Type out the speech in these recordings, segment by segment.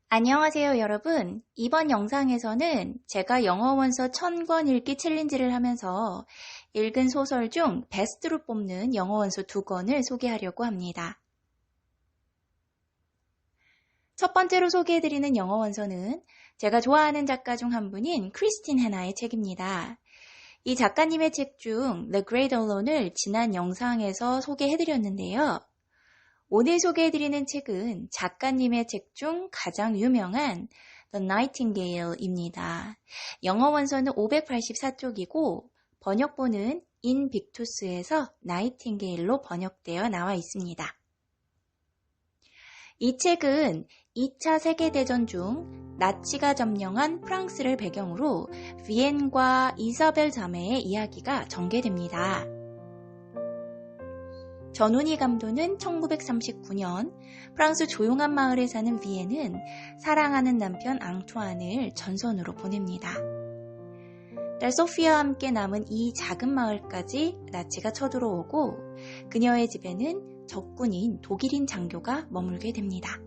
안녕하세요, 여러분. 이번 영상에서는 제가 영어 원서 1000권 읽기 챌린지를 하면서 읽은 소설 중 베스트로 뽑는 영어 원서 2권을 소개하려고 합니다. 첫 번째로 소개해드리는 영어 원서는 제가 좋아하는 작가 중 한 분인 크리스틴 해나의 책입니다. 이 작가님의 책 중 The Great Alone을 지난 영상에서 소개해드렸는데요. 오늘 소개해드리는 책은 작가님의 책 중 가장 유명한 The Nightingale입니다. 영어 원서는 584쪽이고 번역본은 인빅투스에서 나이팅게일로 번역되어 나와 있습니다. 이 책은 2차 세계대전 중 나치가 점령한 프랑스를 배경으로 비엔과 이사벨 자매의 이야기가 전개됩니다. 전훈이 감독은 1939년 프랑스 조용한 마을에 사는 비엔은 사랑하는 남편 앙투안을 전선으로 보냅니다. 딸 소피아와 함께 남은 이 작은 마을까지 나치가 쳐들어오고 그녀의 집에는 적군인 독일인 장교가 머물게 됩니다.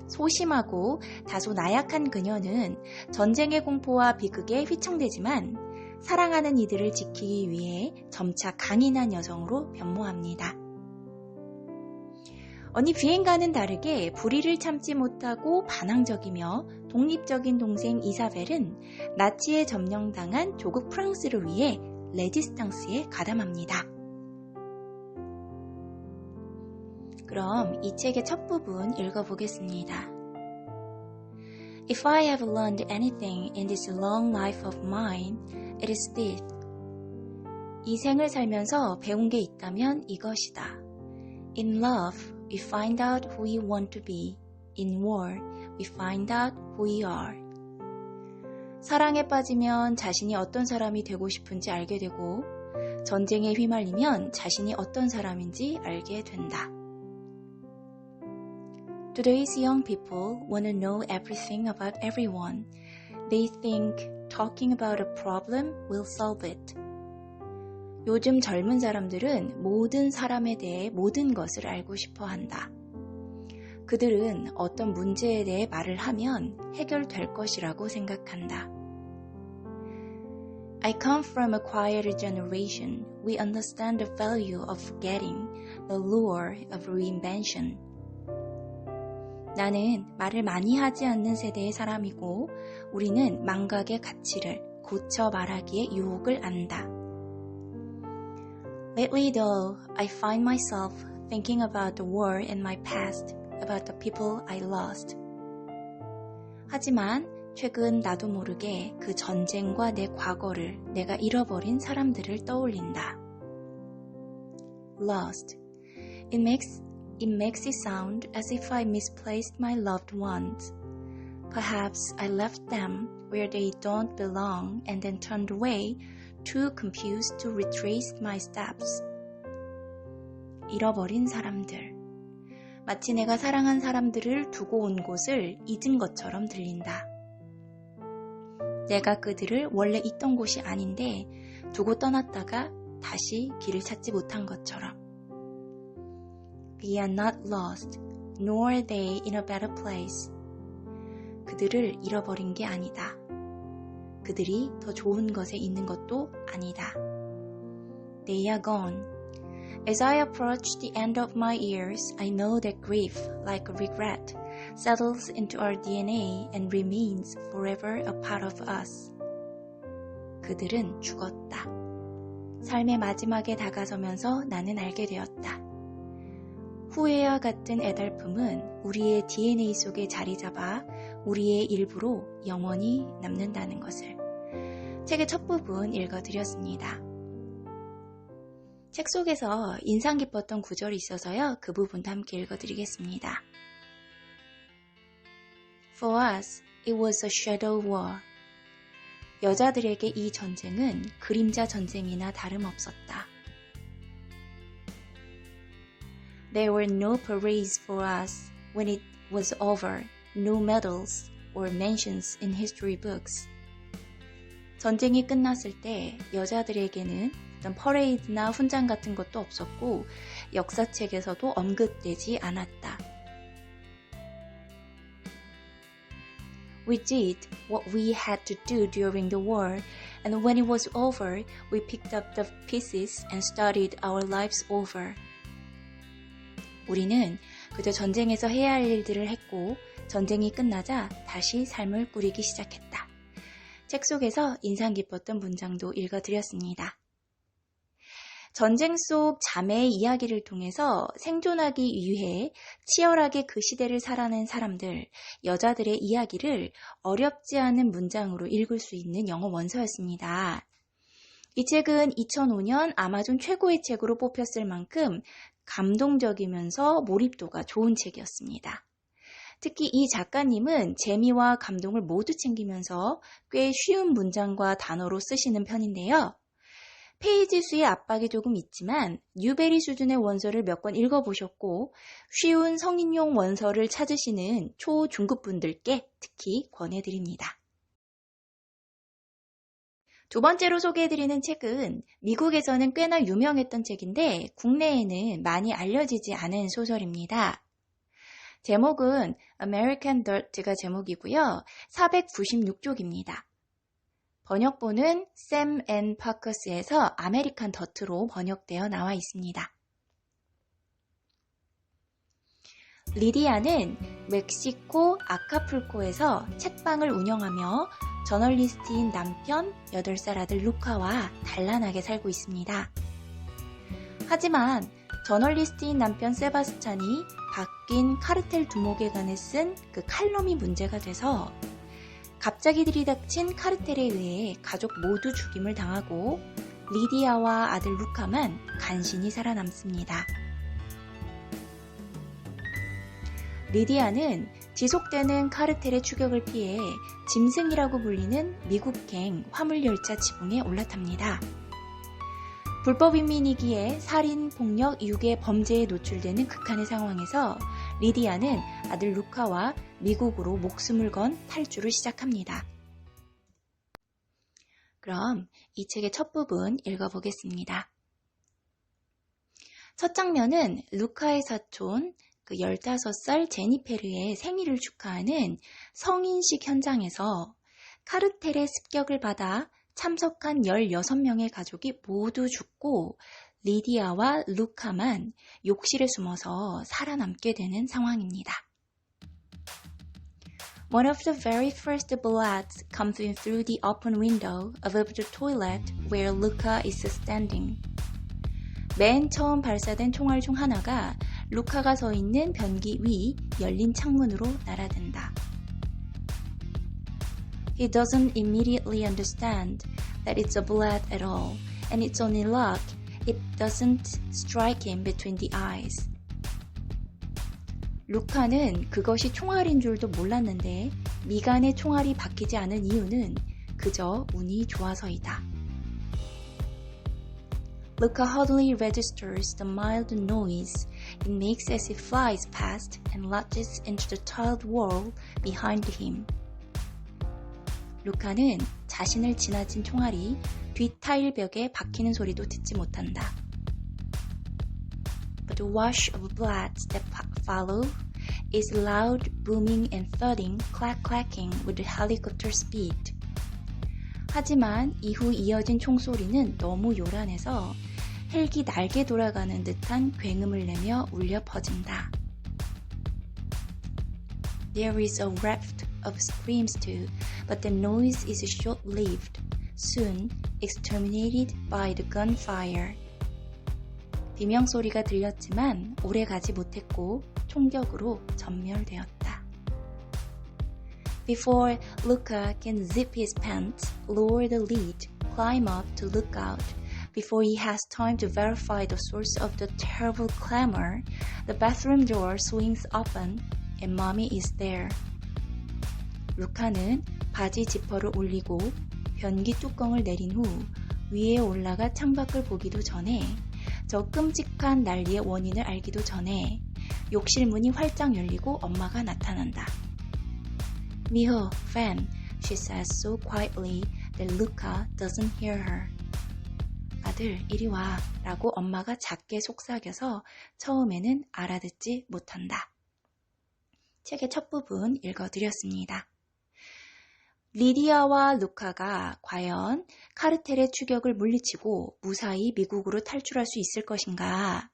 소심하고 다소 나약한 그녀는 전쟁의 공포와 비극에 휘청되지만 사랑하는 이들을 지키기 위해 점차 강인한 여성으로 변모합니다. 어느 비엔과는 다르게 불의를 참지 못하고 반항적이며 독립적인 동생 이사벨은 나치에 점령당한 조국 프랑스를 위해 레지스탕스에 가담합니다. 그럼 이 책의 첫 부분 읽어보겠습니다. If I have learned anything in this long life of mine, it is this. 이 생을 살면서 배운 게 있다면 이것이다. In love, we find out who we want to be. In war, we find out who we are. 사랑에 빠지면 자신이 어떤 사람이 되고 싶은지 알게 되고 전쟁에 휘말리면 자신이 어떤 사람인지 알게 된다. Today's young people want to know everything about everyone. They think talking about a problem will solve it. 요즘 젊은 사람들은 모든 사람에 대해 모든 것을 알고 싶어 한다. 그들은 어떤 문제에 대해 말을 하면 해결될 것이라고 생각한다. I come from a quieter generation. We understand the value of forgetting, the lure of reinvention. 나는 말을 많이 하지 않는 세대의 사람이고 우리는 망각의 가치를 고쳐 말하기의 유혹을 안다. Lately though, I find myself thinking about the war in my past, about the people I lost. 하지만 최근 나도 모르게 그 전쟁과 내 과거를 내가 잃어버린 사람들을 떠올린다. Lost. It makes it sound as if I misplaced my loved ones. Perhaps I left them where they don't belong and then turned away, too confused to retrace my steps. 잃어버린 사람들. 마치 내가 사랑한 사람들을 두고 온 곳을 잊은 것처럼 들린다. 내가 그들을 원래 있던 곳이 아닌데 두고 떠났다가 다시 길을 찾지 못한 것처럼. They are not lost, nor are they in a better place. 그들을 잃어버린 게 아니다. 그들이 더 좋은 것에 있는 것도 아니다. They are gone. As I approach the end of my years, I know that grief, like regret, settles into our DNA and remains forever a part of us. 그들은 죽었다. 삶의 마지막에 다가서면서 나는 알게 되었다. 후회와 같은 애달픔은 우리의 DNA 속에 자리 잡아 우리의 일부로 영원히 남는다는 것을. 책의 첫 부분 읽어드렸습니다. 책 속에서 인상 깊었던 구절이 있어서요. 그 부분도 함께 읽어드리겠습니다. For us, it was a shadow war. 여자들에게 이 전쟁은 그림자 전쟁이나 다름없었다. There were no parades for us when it was over, no medals or mentions in history books. 전쟁이 끝났을 때 여자들에게는 어떤 퍼레이드나 훈장 같은 것도 없었고 역사책에서도 언급되지 않았다. We did what we had to do during the war, and when it was over, we picked up the pieces and started our lives over. 우리는 그저 전쟁에서 해야 할 일들을 했고 전쟁이 끝나자 다시 삶을 꾸리기 시작했다. 책 속에서 인상 깊었던 문장도 읽어드렸습니다. 전쟁 속 자매의 이야기를 통해서 생존하기 위해 치열하게 그 시대를 살아낸 사람들, 여자들의 이야기를 어렵지 않은 문장으로 읽을 수 있는 영어 원서였습니다. 이 책은 2005년 아마존 최고의 책으로 뽑혔을 만큼 감동적이면서 몰입도가 좋은 책이었습니다. 특히 이 작가님은 재미와 감동을 모두 챙기면서 꽤 쉬운 문장과 단어로 쓰시는 편인데요. 페이지 수의 압박이 조금 있지만 뉴베리 수준의 원서를 몇 권 읽어보셨고 쉬운 성인용 원서를 찾으시는 초, 중급 분들께 특히 권해드립니다. 두 번째로 소개해드리는 책은 미국에서는 꽤나 유명했던 책인데 국내에는 많이 알려지지 않은 소설입니다. 제목은 American Dirt가 제목이고요. 496쪽입니다. 번역본은 샘 앤 파커스에서 아메리칸 더트로 번역되어 나와 있습니다. 리디아는 멕시코 아카풀코에서 책방을 운영하며 저널리스트인 남편 8살 아들 루카와 단란하게 살고 있습니다. 하지만 저널리스트인 남편 세바스찬이 바뀐 카르텔 두목에 관해 쓴 그 칼럼이 문제가 돼서 갑자기 들이닥친 카르텔에 의해 가족 모두 죽임을 당하고 리디아와 아들 루카만 간신히 살아남습니다. 리디아는 지속되는 카르텔의 추격을 피해 짐승이라고 불리는 미국행 화물열차 지붕에 올라탑니다. 불법 인민이기에 살인, 폭력, 유괴, 범죄에 노출되는 극한의 상황에서 리디아는 아들 루카와 미국으로 목숨을 건 탈주를 시작합니다. 그럼 이 책의 첫 부분 읽어보겠습니다. 첫 장면은 루카의 사촌 15살 제니페르의 생일을 축하하는 성인식 현장에서 카르텔의 습격을 받아 참석한 16명의 가족이 모두 죽고 리디아와 루카만 욕실에 숨어서 살아남게 되는 상황입니다. One of the very first bullets comes in through the open window above the toilet where Luca is standing. 맨 처음 발사된 총알 중 하나가 루카가 서 있는 변기 위 열린 창문으로 날아든다. He doesn't immediately understand that it's a bullet at all, and it's only luck it doesn't strike him between the eyes. 루카는 그것이 총알인 줄도 몰랐는데 미간에 총알이 박히지 않은 이유는 그저 운이 좋아서이다. Luca hardly registers the mild noise it makes as he flies past and lodges into the tiled wall behind him. 루카는 자신을 지나친 총알이 뒷 타일벽에 박히는 소리도 듣지 못한다. But the wash of bullets that follow is loud, booming and thudding, clack-clacking with helicopter speed. 하지만 이후 이어진 총소리는 너무 요란해서 헬기 날개 돌아가는 듯한 굉음을 내며 울려 퍼진다. There is a raft of screams too, but the noise is short-lived, soon exterminated by the gunfire. 비명소리가 들렸지만 오래 가지 못했고 총격으로 전멸되었다. Before Luca can zip his pants, lower the lid, climb up to look out, before he has time to verify the source of the terrible clamor, the bathroom door swings open and mommy is there. 루카는 바지 지퍼를 올리고 변기 뚜껑을 내린 후 위에 올라가 창밖을 보기도 전에 저 끔찍한 난리의 원인을 알기도 전에 욕실 문이 활짝 열리고 엄마가 나타난다. Mijo, ven, she says so quietly that Luca doesn't hear her. 아들, 이리 와 라고 엄마가 작게 속삭여서 처음에는 알아듣지 못한다. 책의 첫 부분 읽어드렸습니다. 리디아와 루카가 과연 카르텔의 추격을 물리치고 무사히 미국으로 탈출할 수 있을 것인가?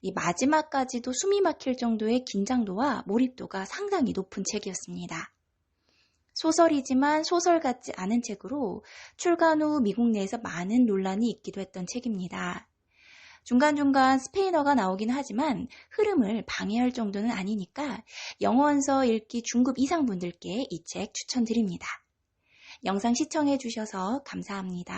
이 마지막까지도 숨이 막힐 정도의 긴장도와 몰입도가 상당히 높은 책이었습니다. 소설이지만 소설 같지 않은 책으로 출간 후 미국 내에서 많은 논란이 있기도 했던 책입니다. 중간중간 스페인어가 나오긴 하지만 흐름을 방해할 정도는 아니니까 영어원서 읽기 중급 이상 분들께 이 책 추천드립니다. 영상 시청해 주셔서 감사합니다.